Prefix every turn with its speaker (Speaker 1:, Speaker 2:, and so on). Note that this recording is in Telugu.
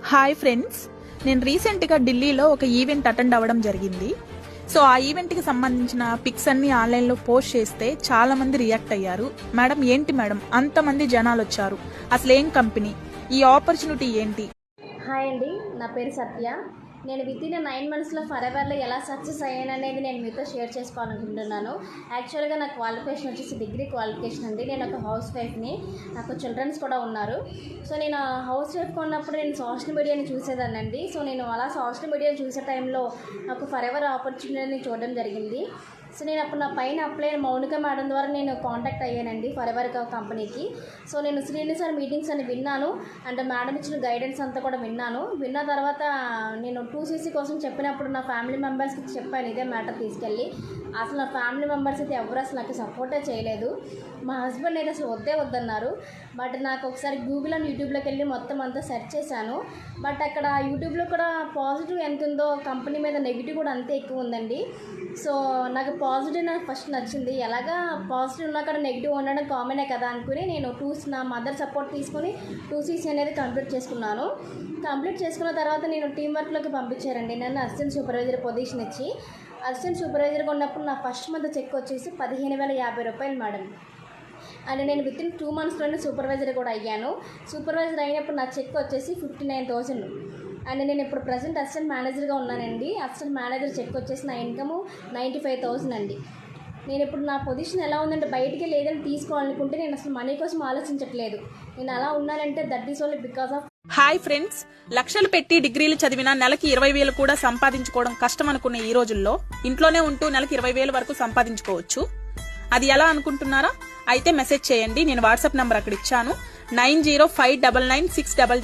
Speaker 1: హాయ్ ఫ్రెండ్స్, నేను రీసెంట్గా ఢిల్లీలో ఒక ఈవెంట్ అటెండ్ అవ్వడం జరిగింది. సో ఆ ఈవెంట్కి సంబంధించిన పిక్స్ అన్ని ఆన్లైన్లో పోస్ట్ చేస్తే చాలా మంది రియాక్ట్ అయ్యారు. మేడం ఏంటి మేడం అంతమంది జనాలు వచ్చారు, అసలు ఏం కంపెనీ, ఈ ఆపర్చునిటీ ఏంటి?
Speaker 2: హాయ్ అండి, నా పేరు సత్య. నేను వితిన్ 9 monthsలో ఫరెవర్లో ఎలా సక్సెస్ అయ్యాను అనేది నేను మీతో షేర్ చేసుకోవాలనుకుంటున్నాను. యాక్చువల్గా నా క్వాలిఫికేషన్ వచ్చేసి డిగ్రీ క్వాలిఫికేషన్ అండి. నేను ఒక హౌస్ వైఫ్ని, నాకు చిల్డ్రన్స్ కూడా ఉన్నారు. సో నేను హౌస్ వైఫ్ ఉన్నప్పుడు నేను సోషల్ మీడియాని చూసేదాన్ని అండి. సో నేను అలా సోషల్ మీడియాని చూసే టైంలో నాకు ఫరెవర్ ఆపర్చునిటీని చూడడం జరిగింది. సో నేను అప్పుడు నా పైన అప్లై అయిన మౌనిక మేడం ద్వారా నేను కాంటాక్ట్ అయ్యానండి ఫరెవర్ కంపెనీకి. సో నేను శ్రీనిసార్ మీటింగ్స్ అని విన్నాను అండ్ మేడం ఇచ్చిన గైడెన్స్ అంతా కూడా విన్న తర్వాత నేను 2CC కోసం చెప్పినప్పుడు నా ఫ్యామిలీ మెంబర్స్కి చెప్పాను ఇదే మ్యాటర్ తీసుకెళ్ళి. అసలు నా ఫ్యామిలీ మెంబర్స్ అయితే ఎవరు అసలు నాకు సపోర్టే చేయలేదు. మా హస్బెండ్ అయితే అసలు వద్దన్నారు. బట్ నాకు ఒకసారి గూగుల్ అండ్ యూట్యూబ్లోకి వెళ్ళి మొత్తం అంతా సెర్చ్ చేశాను. బట్ అక్కడ యూట్యూబ్లో కూడా పాజిటివ్ ఎంత ఉందో కంపెనీ మీద నెగిటివ్ కూడా అంతే ఎక్కువ ఉందండి. సో నాకు పాజిటివ్ నాకు ఫస్ట్ నచ్చింది. ఎలాగా పాజిటివ్ ఉన్నా కూడా నెగిటివ్ ఉండడం కామనే కదా అనుకుని నేను నా మదర్ సపోర్ట్ తీసుకొని 2CC అనేది కంప్లీట్ చేసుకున్నాను. కంప్లీట్ చేసుకున్న తర్వాత నేను టీం వర్క్లోకి పంపించారండి. నన్ను అసిస్టెంట్ సూపర్వైజర్ పొజిషన్ ఇచ్చి అసిస్టెంట్ సూపర్వైజర్గా ఉన్నప్పుడు నా ఫస్ట్ మంత్ చెక్ వచ్చేసి 15,050 రూపాయలు మేడం. అండ్ నేను వితిన్ 2 monthsలోనే సూపర్వైజర్ కూడా అయ్యాను. సూపర్వైజర్ అయినప్పుడు నా చెక్ వచ్చేసి 59,000. అండ్ నేను ఇప్పుడు ప్రజెంట్ అసిస్టెంట్ మేనేజర్గా ఉన్నానండి. అసిస్టెంట్ మేనేజర్ చెక్ వచ్చేసి నా ఇన్కమ్ 95,000 అండి. నేను ఇప్పుడు నా పొజిషన్ ఎలా ఉందంటే బయటికి లేదని తీసుకోవాలనుకుంటే నేను అసలు మనీ కోసం ఆలోచించట్లేదు. నేను అలా ఉన్నానంటే that is only because of.
Speaker 1: Hi friends, లక్షలు పెట్టి డిగ్రీలు చదివినా నెలకి 20,000 కూడా సంపాదించుకోవడం కష్టం అనుకునే ఈ రోజుల్లో ఇంట్లోనే ఉంటూ నెలకి 20,000 వరకు సంపాదించుకోవచ్చు. అది ఎలా అనుకుంటున్నారా? అయితే మెసేజ్ చేయండి, నేను వాట్సాప్ నంబర్ అక్కడ ఇచ్చాను 90599600.